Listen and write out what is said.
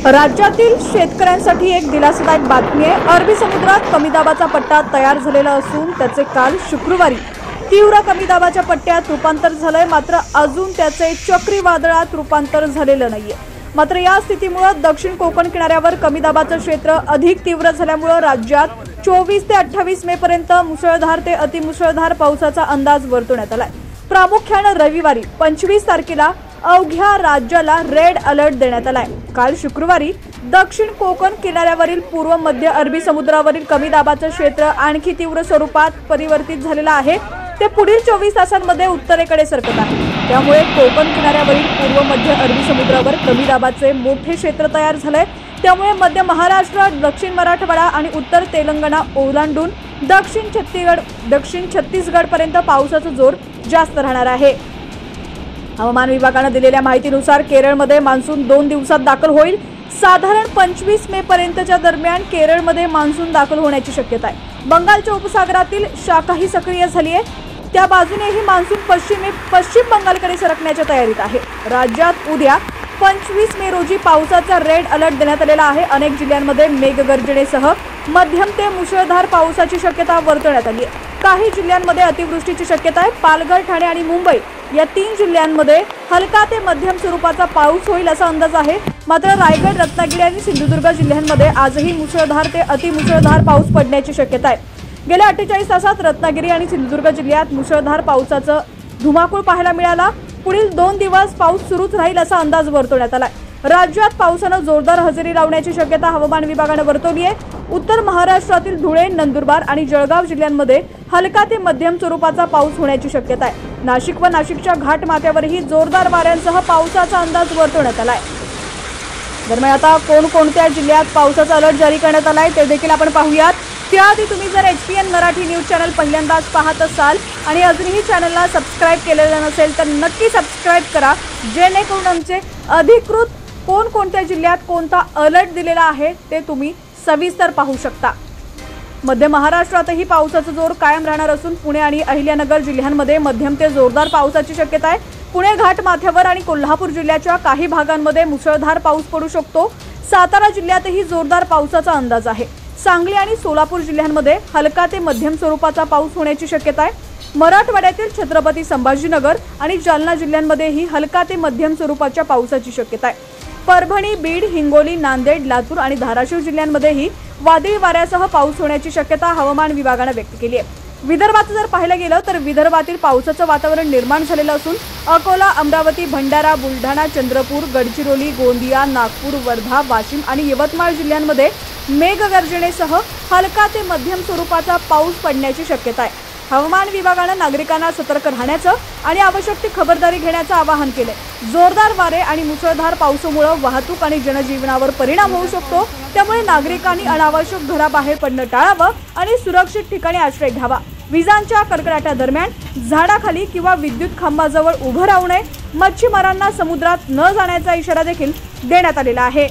राज्यातील शेतकऱ्यांसाठी एक दिलासादायक बातमी आहे। अरबी समुद्रात कमी दाबाचा पट्टा तयार झालेला असून त्याचे काल शुक्रवारी तीव्र कमी दाबाच्या पट्ट्यात रूपांतर झालंय। मात्र अजून त्याचे चक्रीवादळात रूपांतर झालेलं नाहीये। मात्र या स्थितीमुळे दक्षिण कोकण किनाऱ्यावर कमी दाबाचं क्षेत्र अधिक तीव्र झाल्यामुळे राज्यात 24 ते 28 मे पर्यंत मुसळधार ते अतिमुसळधार पावसाचा अंदाज वर्तवण्यात आलाय। प्रामुख्याने रविवारी 25 तारखेला अवघ्या राज्याला रेड अलर्ट देण्यात आलाय। काल शुक्रवारी दक्षिण कोकण किनाऱ्यावरील पूर्व मध्य अरबी समुद्रावरील कमी दाबाचं क्षेत्र आणखी तीव्र स्वरूपात परिवर्तित झालेलं आहे। ते पुढील 24 तासांमध्ये उत्तरेकडे सरकत आहे। त्यामुळे कोकण किनाऱ्यावरील पूर्व मध्य अरबी समुद्रावर कमी दाबाचे मोठे क्षेत्र तयार झाले। त्यामुळे मध्य महाराष्ट्र, दक्षिण मराठवाडा आणि उत्तर तेलंगणा ओलांडून दक्षिण छत्तीसगड पर्यंत पावसाचा जोर जास्त राहणार आहे। हवामान विभागाने दिलेल्या माहितीनुसार केरळमध्ये मान्सून 2 दिवसात दाखल होईल। साधारण 25 मे पर्यंतच्या दरम्यान केरळमध्ये मान्सून दाखल होण्याची शक्यता आहे। बंगालच्या उपसागरातील शाखाही सक्रिय झाली आहे। त्या बाजूनेही मान्सून पश्चिम बंगालकडे सरकण्याच्या तयारीत आहे। राज्यात उद्या 25 मे रोजी पावसाचा रेड अलर्ट देण्यात आलेला आहे। अनेक जिल्ह्यांमध्ये मेघगर्जनेसह मध्यम ते मुसळधार पावसाची शक्यता वर्तवण्यात आली आहे। काही जिल्ह्यांमध्ये अतिवृष्टीची शक्यता आहे। पालघर, ठाणे आणि मुंबई या 3 जिल्ह्यांमध्ये हलका ते मध्यम स्वरूपाचा पाऊस होईल असा अंदाज आहे। मात्र रायगड, रत्नागिरी आणि सिंधुदुर्ग जिल्ह्यांमध्ये आजही मुसळधार ते अतिमुसळधार पाऊस पडण्याची शक्यता आहे। गेल्या 48 तासात रत्नागिरी आणि सिंधुदुर्ग जिल्ह्यात मुसळधार पावसाचा धुमाकूळ पाहायला मिळाला। पुढील 2 दिवस पाऊस सुरूच राहील असा अंदाज वर्तवण्यात आलाय। राज्यात पावसानं जोरदार हजेरी लावण्याची शक्यता हवामान विभागाने वर्तवली आहे। उत्तर महाराष्ट्रातील धुळे, नंदुरबार आणि जळगाव जिल्ह्यांमध्ये हलका ते मध्यम स्वरूपाचा पाऊस होण्याची शक्यता आहे। नाशिक व नाशिकच्या घाट माथ्यावरही जोरदार वाऱ्यांसह पावसाचा अंदाज वर्तवण्यात आलाय। दरम्यान आता कोणकोणत्या जिल्ह्यात पावसाचा अलर्ट जारी करण्यात आलाय ते देखील आपण पाहूयात। त्याआधी तुम्ही जर HPN मराठी न्यूज चॅनल पहिल्यांदाच पाहत असाल आणि अजूनही चॅनलला सबस्क्राइब केलेलं नसेल तर नक्की सबस्क्राइब करा, जेणेकरून आमचे अधिकृत कोणकोणत्या जिल्ह्यात कोणता अलर्ट दिलेला आहे ते तुम्ही सविस्तर पाहू शकता। मध्य महाराष्ट्रातही पावसाचा जोर कायम राहणार असून पुणे आणि अहिल्यानगर जिल्ह्यांमध्ये मध्यम ते जोरदार पावसाची शक्यता आहे। पुणे घाट माथ्यावर आणि कोल्हापूर जिल्ह्याच्या काही भागांमध्ये मुसळधार पाऊस पडू शकतो। सातारा जिल्ह्यातही जोरदार पावसाचा अंदाज आहे। सांगली आणि सोलापूर जिल्ह्यांमध्ये हलका ते मध्यम स्वरूपाचा पाऊस होण्याची शक्यता आहे। मराठवाड्यातील छत्रपती संभाजीनगर आणि जालना जिल्ह्यांमध्येही हलका ते मध्यम स्वरूपाच्या पावसाची शक्यता आहे। परभणी, बीड, हिंगोली, नांदेड, लातूर आणि धाराशिव जिल्ह्यांमध्येही वादळी वाऱ्यासह पाऊस होण्याची शक्यता हवामान विभागाने व्यक्त केली आहे। विदर्भात जर पाहायला गेलं तर विदर्भातील पावसाचं वातावरण निर्माण झालेलं असून अकोला, अमरावती, भंडारा, बुलढाणा, चंद्रपूर, गडचिरोली, गोंदिया, नागपूर, वर्धा, वाशिम आणि यवतमाळ जिल्ह्यांमध्ये मेघगर्जनेसह हलका ते मध्यम स्वरूपाचा पाऊस पडण्याची शक्यता आहे। हवामान विभागाने नागरिकांना सतर्क राहण्याचं आणि आवश्यक ती खबरदारी घेण्याचं आवाहन केले। जोरदार वारे आणि मुसळधार पावसामुळे वाहतूक आणि जनजीवनावर परिणाम होऊ शकतो। त्यामुळे नागरिकांनी अनावश्यक घराबाहेर पडणं टाळावं आणि सुरक्षित ठिकाणी आश्रय घ्यावा। विजांच्या कडकडाटादरम्यान झाडाखाली किंवा विद्युत खांबाजवळ उभं राहू नये। मच्छीमारांना समुद्रात न जाण्याचा इशारा देखील देण्यात आलेला आहे।